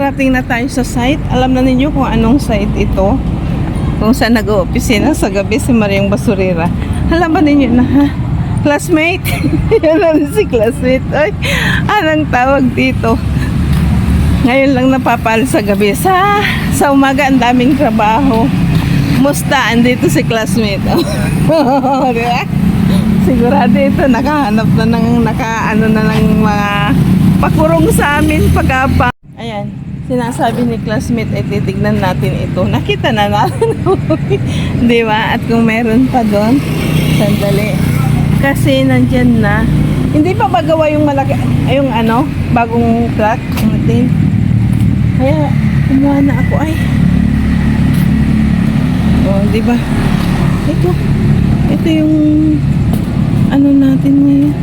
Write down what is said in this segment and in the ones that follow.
nakarating na tayo sa site. Alam na ninyo kung anong site ito. Kung saan nag-o-opisina sa gabi si Mariang Basurera. Alam ba ninyo na ha? Classmate? Yan na si classmate. Ay, anong tawag dito? Ngayon lang napapal sa gabi. Sa umaga ang daming trabaho. Musta? Andito si classmate. Diba? Sigurado ito nakahanap na ng mga pakurong sa amin pag-apa. Ayan, sinasabi ni classmate ay titignan natin ito. Nakita na natin. Di ba? At kung meron pa doon, sandali. Kasi nandyan na. Hindi pa magawa yung malaki, yung bagong truck natin. Kaya, kumuha na ako ay. Oh, di ba? Ito yung natin ngayon.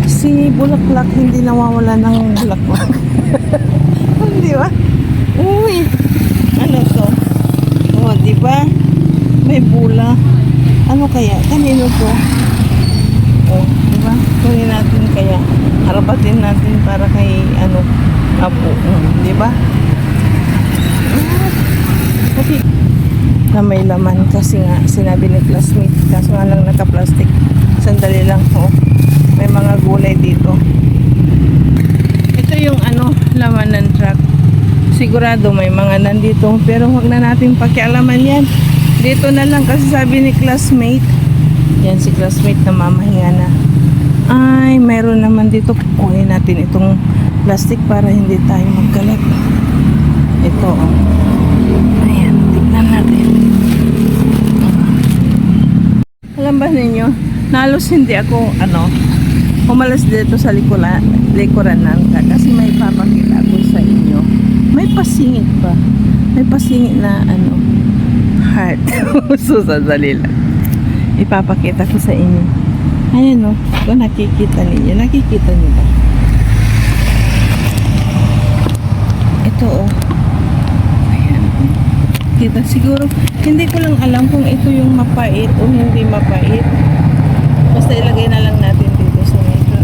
Si bulaklak, hindi nawawala ng bulaklak. Di ba? Uy, ano to? Oh, di ba? May bula. Ano kaya? Kanino to? Oh, di ba? Kunin natin kaya. Harapatin natin para kay apo. Di ba? Okay. Na may laman kasi nga sinabi ni classmate. Kaso nga lang naka-plastic. Sandali lang. Oh. May mga gulay dito. Ito yung laman ng truck. Sigurado may mga nandito. Pero huwag na natin pakialaman yan. Dito na lang kasi sabi ni classmate. Yan si classmate na mamahinga na. Ay, meron naman dito. Kunin natin itong plastic para hindi tayo magkalat. Ito oh. Ayan, tignan natin. Alam ba ninyo? Nalos hindi ako umalas dito sa likuran kasi may papakita ako sa inyo. May pasingit pa. May pasingit na heart. Susadali lang. Ipapakita ko sa inyo. Ayan kung nakikita ninyo. Nakikita niyo ba? Ito ayan. Kita siguro. Hindi ko lang alam kung ito yung mapait o hindi mapait. Basta ilagay na lang natin dito sa metro.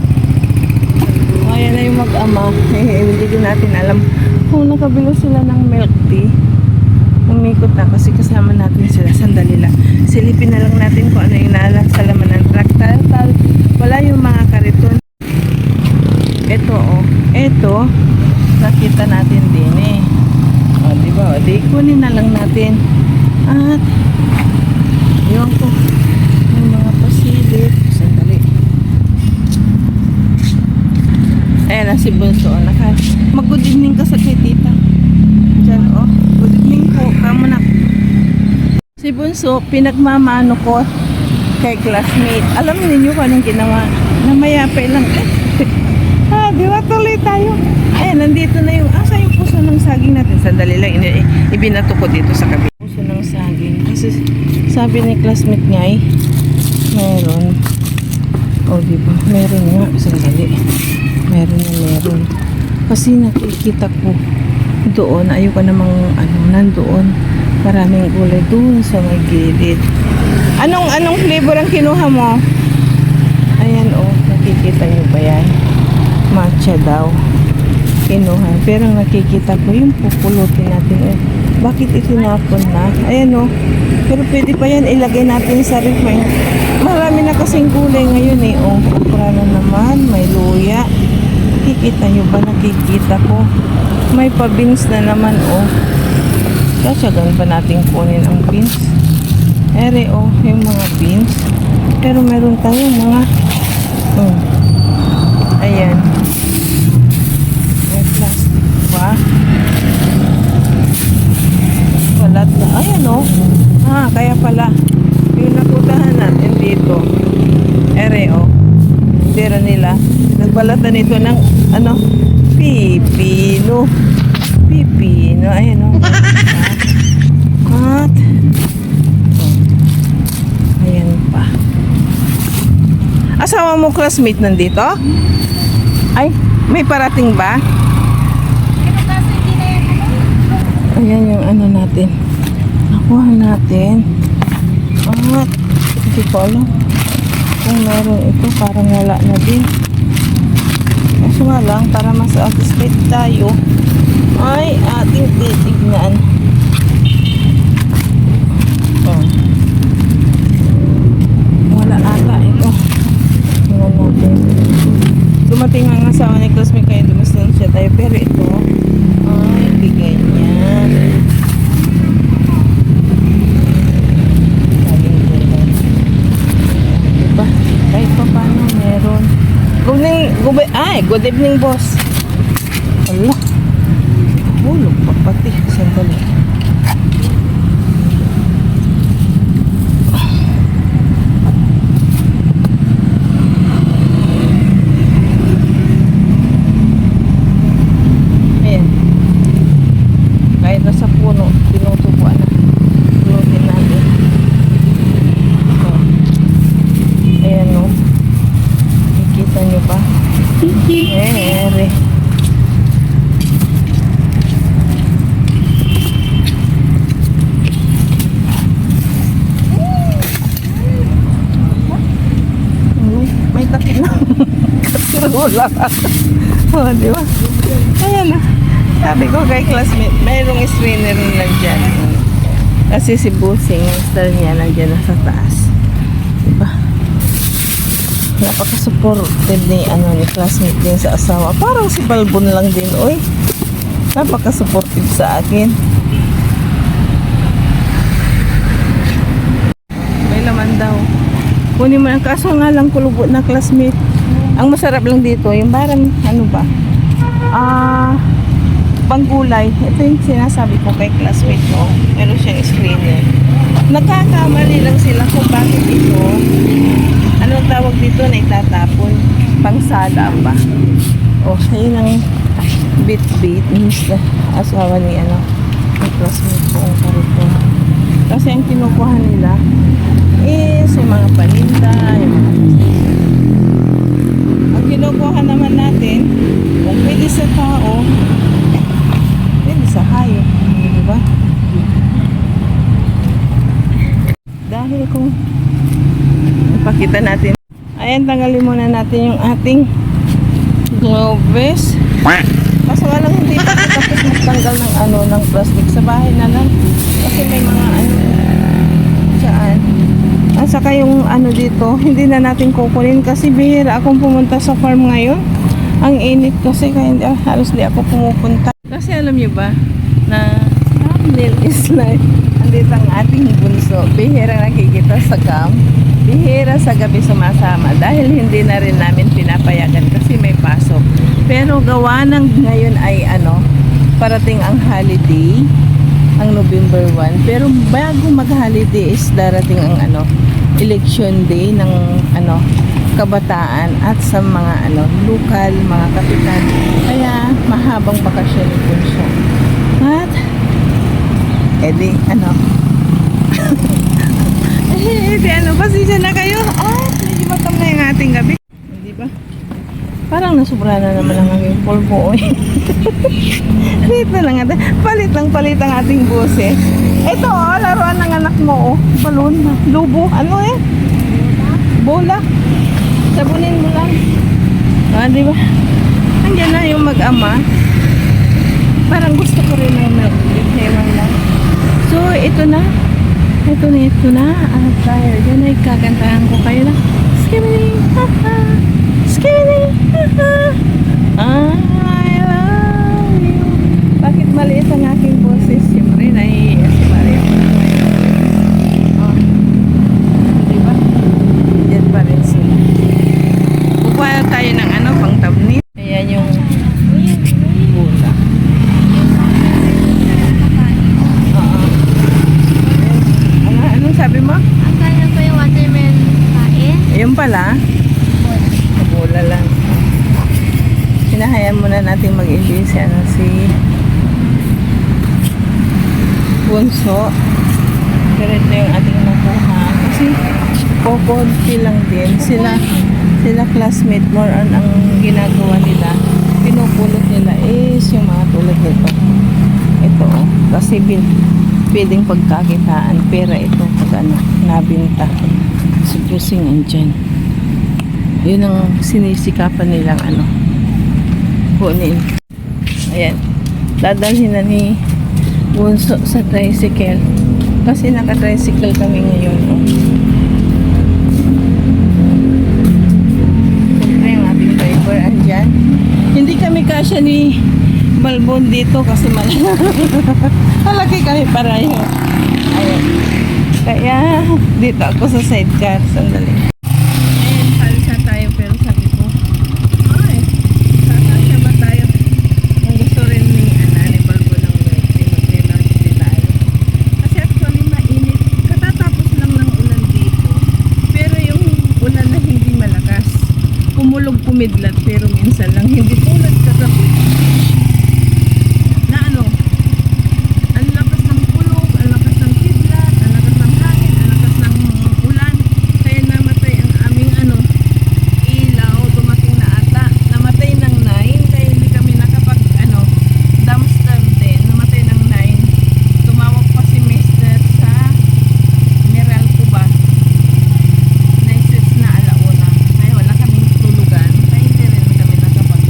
Ayan na yung mag-ama. Hindi din natin alam kung nakabilo sila ng milk tea. Umikot na kasi kasama natin sila. Sandali lang. Silipin na lang natin kung ano yung nasa laman ng truck. Wala yung mga kariton. Ito Ito. Nakita natin din eh. O, diba? O, di kunin na lang natin. At yun ko. Yung mga pasilip. Sandali. Ayan na si Bunso. Mag-good evening ka sa kay tita. Diyan good evening po. Kamo na. Si Bunso, pinagmamano ko kay classmate. Alam niyo kung anong ginawa? Namayapay lang. Di ba tuloy tayo? Ayan, nandito na yung yung puso ng saging natin. Sandali lang. Ibinato ko dito sa kabila. Puso ng saging. Kasi sabi ni classmate niya meron. Diba? Meron nga. Sandali. Meron. Kasi nakikita ko doon. Ayoko namang nandoon. Maraming gulay doon sa may gilid. Anong flavor ang kinuha mo? Ayan nakikita niyo ba yan? Matcha daw. Kinuha. Pero nakikita ko yung pupulutin natin. Bakit itinapon na? Ayan Pero pwede pa yan ilagay natin sa ref. Marami na kasing gulay ngayon Kupra na naman. May luya. Nakikita nyo ba? Nakikita ko. May pa-beans na naman Kasyagan pa natin kunin ang beans. Yung mga beans. Pero meron tayong mga ayan. May plastic pa. Balat na. Ayan kaya pala yung naputahan natin dito. Pero nila nagbalatan ito ng pipino. Ayan At ayan pa. Asawa mo classmate nandito? Ay, may parating ba? Ayan yung natin. Nakuha natin. At hindi ko alam kung meron ito. Parang wala na din. Kaso nga lang, para mas satisfied tayo. ay ating titignan. Oh. Wala ata ito. Tingnan natin. Dumating ang asawa ni classmate kaya dumastan siya tayo. Pero ito, ay hindi ganyan. Diba? Kahit pa paano meron. Good evening boss. Allah. Hulog pa pati. Sandali. Ayan. Kahit nasa puno, tinutubuan na. Lutin natin. Oh. Ayan o. Nakikita nyo ba? Ere. May takip na. Kasirula. Oh, di ba? Ayan na. Sabi ko kay classmate, mayroong strainer lang dyan. Kasi si Busing, yung star niya nandiyan na sa taas. Diba? Napaka-supportive ni classmate din sa asawa. Parang si Balbon lang din, oy. Napaka-supportive sa akin. May laman daw. Kunin mo ang kaso nga lang kulubo na classmate. Ang masarap lang dito, yung parang panggulay. Ito yung sinasabi ko kay classmate ko. Meron siyang screener. Nagkakamali lang sila kung bakit ito. Anong tawag dito na itatapon? Pangsada ba? O, yun ang bit-bit. Asawa ni yung classmate ko ang karito. Kasi ang kinukuha nila is yung mga paninda, yung mga ang kinukuha naman natin kung pwede sa tao, pwede sa hayop, diba? Dahil kung ipakita natin, ayan, tanggalin muna natin yung ating gloves. Kaso nga lang hindi pa tapos magtanggal ng ng plastic sa bahay na lang kasi may mga dyan. At saka yung dito, hindi na natin kukunin kasi bihira akong pumunta sa farm ngayon. Ang init kasi kaya halos di ako pumupunta. Kasi alam niyo ba na thumbnail is like andito ang ating bunso. Bihira nakikita sa cam. Bihira sa gabi sumasama dahil hindi na rin namin pinapayagan kasi may pasok. Pero gawa ng ngayon ay parating ang holiday, ang November 1. Pero bago mag-holiday is darating ang election day ng kabataan at sa mga lokal, mga kapitan. Kaya mahabang bakasyon po siya. At edi pasensya na kayo. Medyo matam na yung ating gabi. Hindi ba? Parang nasubra na naman ang aking polvo. Dito lang natin. Palit ang ating boses. Ito, laruan ng anak mo. Balon. Lubo. Bola. Sabunin mo lang. Di ba? Andiyan na yung mag-ama. Parang gusto ko rin ng milk. Hewan lang. So, ito na. Ito na. At tayo. Diyan ay kakantahan ko kayo na. Skibidi. Ha-ha. Skibidi. Ha-ha. I love you. Bakit maliit ang aking boses? Siyempre, naiiyak si Maria. Diba? Diyan pa rin sila. Kukuha tayo ng pang tabnit. Ayan yung bola. Anong sabi mo? Ang kanya pa yung watermelon kain. Ayun pala. Bola lang. Hinahayaan muna natin mag-enjoy si Bunso. Pero ito yung ating nakuha. Kasi kukunti lang din. Sila classmate more on ang ginagawa nila. Pinupulot nila is yung mga tulad nito. Ito kasi pwedeng pagkakitaan. Pera ito pag nabinta. So Busing andyan. Yun ang sinisikapan nilang kunin. Ayan. dadalhin na ni Bunso sa tricycle. Kasi naka-tricycle kami ngayon. Oh. Siyempre ang ating driver andyan. Hindi kami kasya ni Balbon dito kasi malaki kami pareho. Ayun. Kaya dito ako sa sidecar. Sandali. Ayun, palsa tayo pero sabi ko, ay, sasasya ba tayo? Kung gusto rin ni Balbon ng mag-relaunch tayo. Kasi actually mainit. Katatapos lang ng ulan dito. Pero yung ulan na hindi malakas. Kumulog kumidlat pero minsan lang. Hindi tulad kagabi. Na ano? Ang lakas ng kulog, ang lakas ng kidlat, ang lakas ng hangin, ang lakas ng ulan. Kaya namatay ang aming ilaw. Dumating na ata. Namatay ng 9. Kaya hindi kami nakapag dumpster din. Namatay ng 9. Tumawag pa si Mr. sa Meralco ba? Naisis na alauna. Kaya wala kaming tulugan. Kaya hindi rin kami nakapag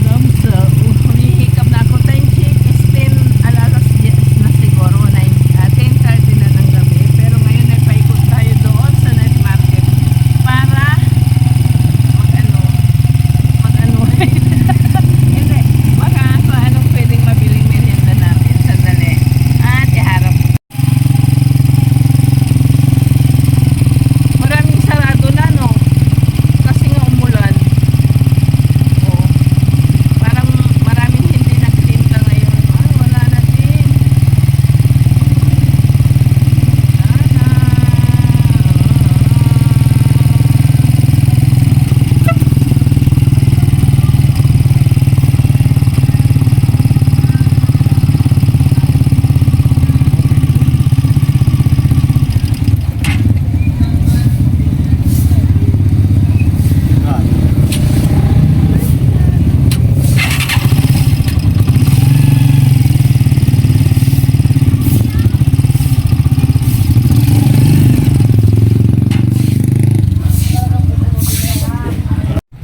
dumpster. Humihikap na ako. Time check is 10 alalas na siguro. 10:30 na ng gabi. Pero ngayon ay paikot tayo doon sa night market para hindi, baka anong pwedeng mabiling merienda namin. Sandali. At iharap. Maraming sarado na, no? Kasi nga umulan. Oo. Parang maraming hindi nagtinda ngayon. Wala na din.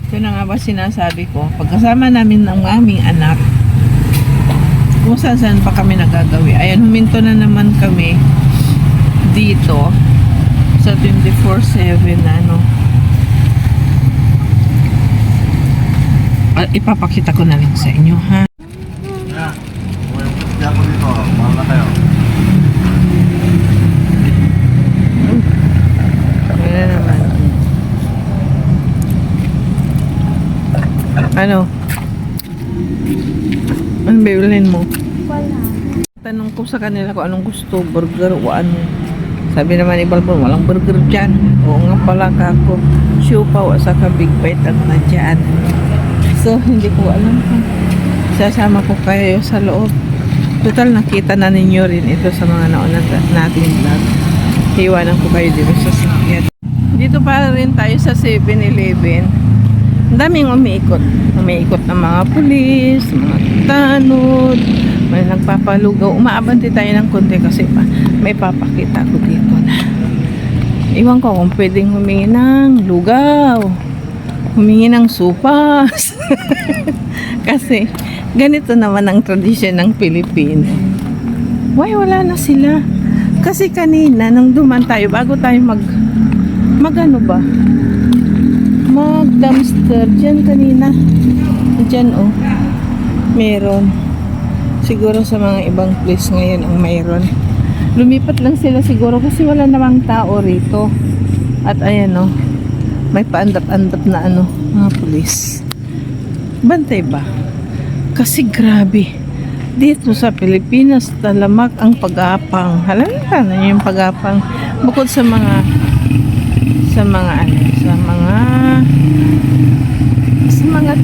Ito na nga ba sinasabi ko, pagkasama namin ng aming anak, kung saan pa kami nagagawi. Ayan, huminto na naman kami dito sa 24/7 ipapakita ko na lang sa inyo, ha? Yeah. Hindi ako dito. Mahal na kayo. Ayan naman. Ano? Anong bibilhin mo? Wala. Tanong ko sa kanila kung anong gusto, burger o ano. Sabi naman ni Balbon, walang burger dyan. Oo nga pala kako. Siupaw at saka big bite at na dyan. So, hindi ko alam kung sasama ko kayo sa loob. Total, nakita na ninyo rin ito sa mga nauna nating vlog. Iwanan ko kayo dito sa sakyan. Dito pa rin tayo sa 7-Eleven. Ang daming umiikot. Umiikot ng mga pulis, mga tanod, may nagpapalugaw. Umaabanti tayo ng konti kasi may papakita ko dito na. Iwan ko kung pwedeng humingi ng lugaw, humingi ng supas. Kasi ganito naman ang tradisyon ng Pilipino. Why wala na sila? Kasi kanina nung duman tayo bago tayo mag dumpster dyan kanina. Dyan meron. Siguro sa mga ibang place ngayon ang mayroon. Lumipat lang sila siguro kasi wala namang tao rito. At ayan may paandap-andap na mga pulis. Bantay ba? Kasi grabe. Dito sa Pilipinas, talamak ang pag-apang. Halata na yung pag-apang. Bukod sa mga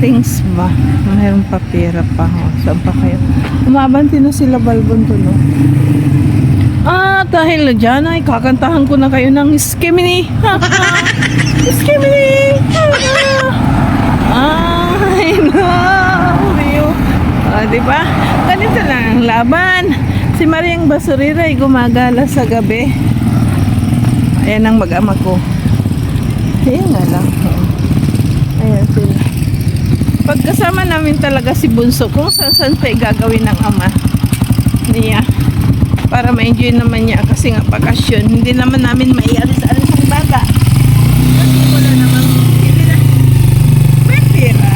things ba? Mayroon pa pera pa. Saan pa kayo? Umabanti na sila Balbon to, no? Dahil na dyan ay kakantahan ko na kayo ng Skimini. Skimini. I love you. Diba? Ganito lang ang laban. Si Mariang Basurira ay gumagala sa gabi. Ayan ang mag-ama ko. Ayan nga lang. Ayan sila. Pag Kasama namin talaga si Bunso kung saan pa gagawin ng ama niya para ma-enjoy naman niya kasi nga bakasyon. Hindi naman namin maialis-alis ang bata kasi wala naman, hindi na may pera.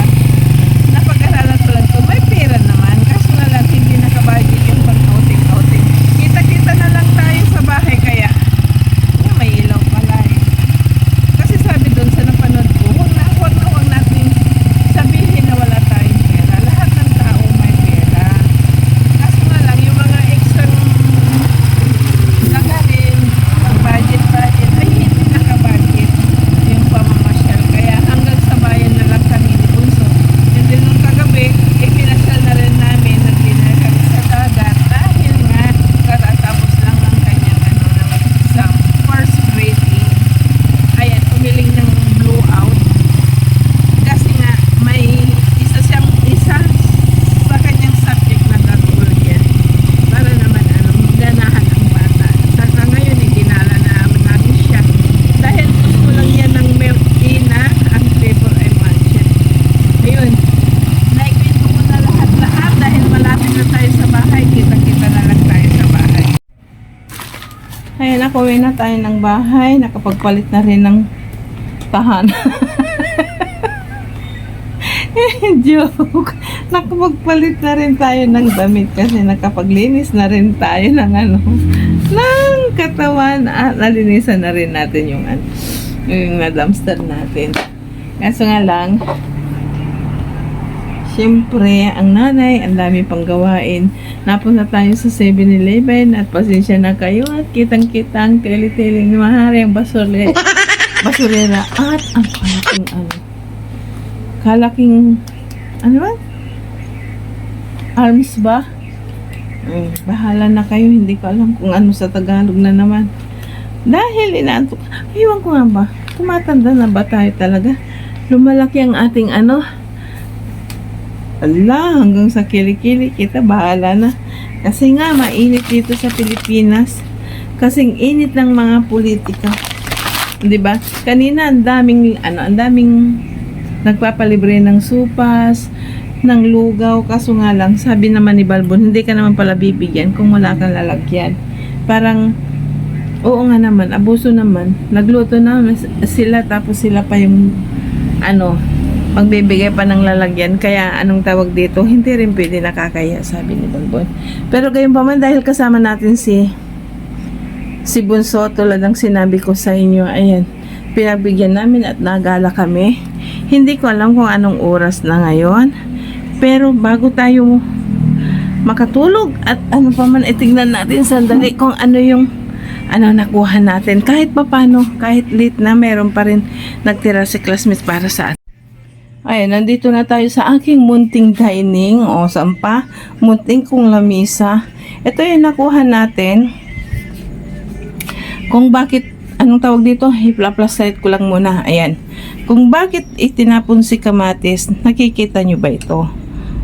Napag-aralan ko lang to, may pera naman kaso na lang hindi nakabudget yung pang-outing-outing. Kita-kita na lang tayo sa bahay kaya may ilaw pala eh. Kasi sabi doon sa napanood ko, huwag natin sabihin na wala tayong pera. Lahat ng tao may pera. Kaso nga lang, yung mga extra nagarin, budget, ay hindi nakabudget yung pamamasyal. Kaya hanggang sa bayan na lang kami ni Bunso. And then nung kagabi, ipinasyal na rin namin, nag-dinner kami sa dagat dahil nga katatapos lang ng kanyang ng exam, first grading. Ayan, umiling ng blowout. Kasi nga, may isa sa kanyang subject na gagawin yan. Para naman, ganahan ang bata. Saka ngayon, ginala na namin siya. Dahil gusto lang yan ng milk tea na ang flavor ay matcha. Ayun, naikwento ko na lahat-lahat dahil malapit na tayo sa bahay. Kita-kita na lang tayo sa bahay. Ayan, nakuwi na tayo ng bahay. Nakapagpalit na rin ng tahanan. Joke. Nakapagpalit na rin tayo ng damit kasi nakapaglinis na rin tayo ng ng katawan at nalinisan na rin natin yung dumpster natin. Kaso nga lang, siyempre, ang nanay, ang dami pang gawain. Napunta tayo sa 7-Eleven at pasensya na kayo at kitang-kitang tili-tili ni Mahari ang basurera at ang kalaking ba? Arms ba? Bahala na kayo, hindi ko alam kung ano sa Tagalog na naman. Dahil inaantok, iwan ko nga ba, tumatanda na ba tayo talaga? Lumalaki ang ating hanggang sa kilikili kita, bahala na. Kasi nga, mainit dito sa Pilipinas. Kasing init ng mga politika. 'Di ba? Kanina ang daming nagpapalibre ng supas, ng lugaw, kaso nga lang, sabi naman ni Balbon, hindi ka naman pala bibigyan kung wala kang lalagyan. Parang, oo nga naman, abuso naman. Nagluto na sila, tapos sila pa yung, magbibigay pa ng lalagyan. Kaya, anong tawag dito, hindi rin pwede nakakaya, sabi ni Balbon. Pero gayon pa man, dahil kasama natin si Bunso, tulad ng sinabi ko sa inyo, ayan, pinagbigyan namin at nagala kami. Hindi ko alam kung anong oras na ngayon. Pero bago tayo makatulog at ano pa man, itignan natin sandali kung ano yung nakuha natin. Kahit papano, kahit late na, meron pa rin nagtira si classmates para sa atin. Ayan, nandito na tayo sa aking munting dining. O, saan pa? Munting kong lamisa. Ito yung nakuha natin. Kung bakit, anong tawag dito? I-flashlight ko lang muna. Ayan. Kung bakit itinapon si kamatis, nakikita nyo ba ito?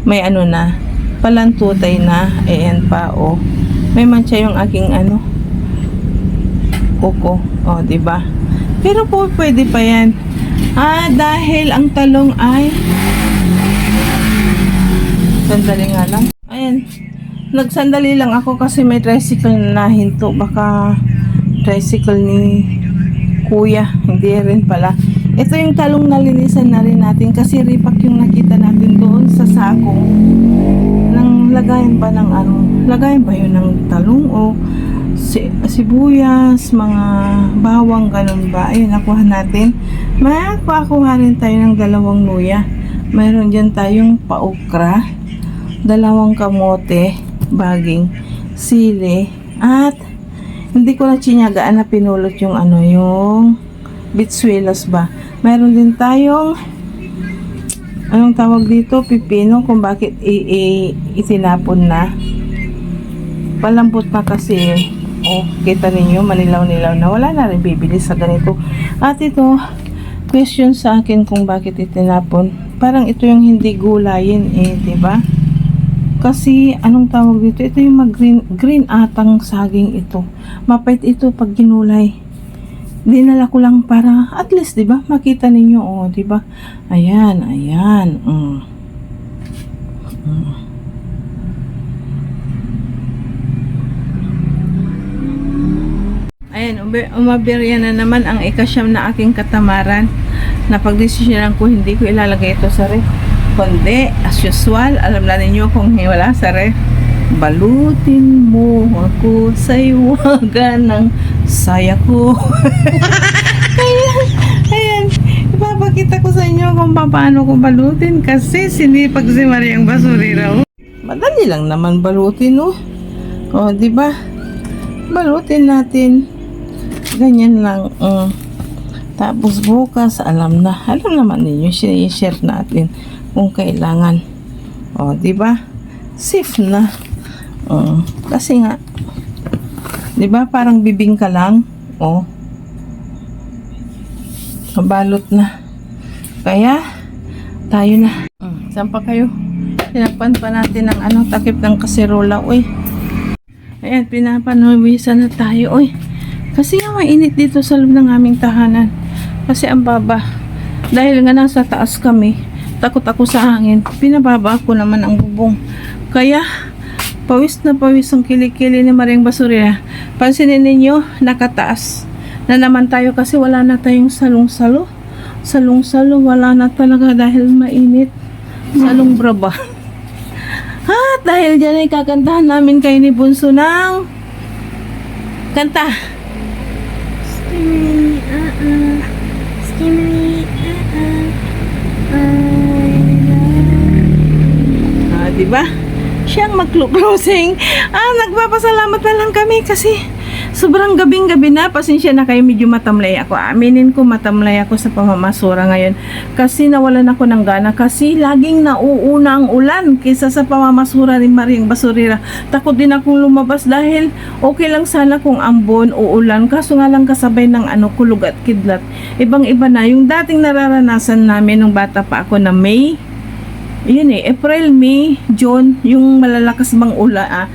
May na, palantutay na. Ayan pa, o. May mancha yung aking kuko. O, diba? Pero po, pwede pa yan. Dahil ang talong ay sandali nga lang. Ayan. Nagsandali lang ako kasi may tricycle na hinto. Baka tricycle ni kuya. Hindi rin pala. Ito yung talong nalinisan na rin natin kasi ripak yung nakita natin doon sa sako. Nang lagayan ba ng lagayan ba yun ng talong o sibuyas, mga bawang, ganun ba? Ayun, nakuha natin. Makakuha rin tayo ng 2 luya. Mayroon dyan tayong paukra, 2 kamote, baging, sili, at hindi ko na tsinyagaan na pinulot yung yung bitsuelas ba. Mayroon din tayong anong tawag dito, pipino, kung bakit itinapon na. Palambot na kasi. Kita ninyo, manilaw-nilaw na. Wala na rin bibili sa ganito. At ito, question sa akin kung bakit itinapon. Parang ito yung hindi gulayin diba? Kasi, anong tawag dito? Ito yung green atang saging ito. Mapait ito pag ginulay. Dinala ko lang para, at least, diba? Makita ninyo, diba? Ayan, ayan. Ayan, umabirya na naman ang ikasyam na aking katamaran. Napagdesisyonan ko hindi ko ilalagay ito sa ref. Kundi, as usual, alam na ninyo kung wala sa ref, balutin mo ako sa iwaga ng saya ko. Ayan, ipapakita ko sa inyo kung paano ko balutin kasi sinipag si Mariang Basurira. Madali lang naman balutin, oh. Oh, di ba? Balutin natin. Ganyan lang. Tapos bukas, alam naman ninyo, share natin kung kailangan. O, di ba? Safe na. Kasi nga, di ba parang bibingka lang? O, kabalot na. Kaya, tayo na. Saan pa kayo? Tinakpan pa natin ng takip ng kaserola. Uy. Ayan, pinapanuwisan na tayo. Uy. Kasi nga mainit dito sa loob ng aming tahanan. Kasi ang baba. Dahil nga nasa taas kami, takot ako sa hangin. Pinababa ko naman ang bubong. Kaya, pawis na pawis ang kilikili ni Mariang Basurira. Pansinin ninyo, nakataas na naman tayo kasi wala na tayong salong-salo. Salong-salo, wala na talaga dahil mainit. Salong braba. At dahil dyan ay kakantahan namin kayo ni Bunso ng kanta. Skimmy, Diba? Siyang mag-closing. Nagpapasalamat na lang kami kasi sobrang gabing-gabi na. Pasensya na kayo, medyo matamlay ako. Aminin ko, matamlay ako sa pamamasura ngayon. Kasi nawalan ako ng gana. Kasi laging nauuna ang ulan kaysa sa pamamasura ni Mariang Basurira. Takot din akong lumabas dahil okay lang sana kung ambon o ulan. Kaso nga lang kasabay ng kulog at kidlat. Ibang-iba na. Yung dating nararanasan namin nung bata pa ako na May, yun April, May, June, yung malalakas bang ulan,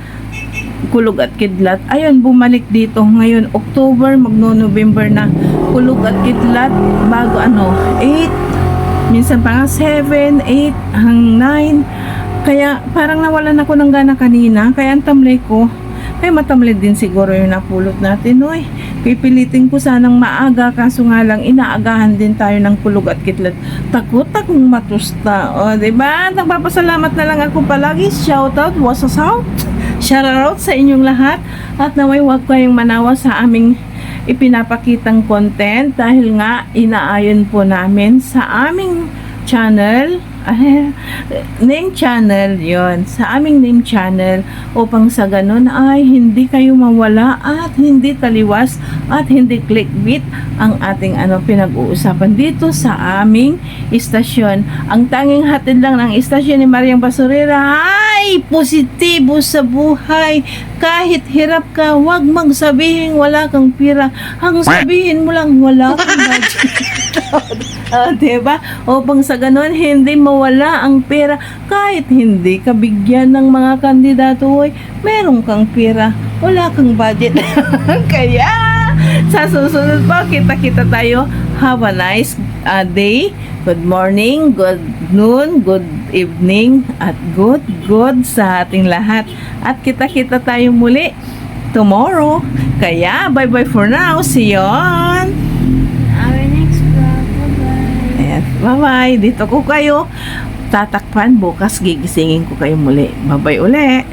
kulog at kidlat. Ayun, bumalik dito. Ngayon, October, magno-November na. Kulog at kidlat, bago 8, minsan pa nga 7, 8, hanggang 9. Kaya, parang nawalan ako ng gana kanina. Kaya ang tamlay ko, ay matamlay din siguro yung napulot natin. Oy, pipilitin ko sanang maaga, kaso nga lang, inaagahan din tayo ng kulog at kidlat. Takot akong matusta. O, diba? Nagpapasalamat na lang ako palagi. Shoutout, what's up? Shoutout sa inyong lahat at naway wag kayong manawa sa aming ipinapakitang content dahil nga inaayon po namin sa aming channel, name channel yon, sa aming name channel upang sa ganun ay hindi kayo mawala at hindi taliwas at hindi clickbait ang ating pinag-uusapan dito sa aming istasyon. Ang tanging hatid lang ng istasyon ni Mariang Basurira ay positibo sa buhay. Kahit hirap ka, wag magsabihin wala kang pira. Ang sabihin mo lang wala kang budget. Diba? Upang sa ganun, hindi mawala ang pera. Kahit hindi ka bigyan ng mga kandidato, meron kang pera. Wala kang budget. Kaya, sa susunod po, kita-kita tayo. Have a nice day. Good morning, good noon, good evening, at good sa ating lahat. At kita-kita tayo muli tomorrow. Kaya, bye-bye for now. See you on our next vlog. Bye-bye. Ayan, bye-bye. Dito ko kayo tatakpan. Bukas gigisingin ko kayo muli. Bye-bye uli.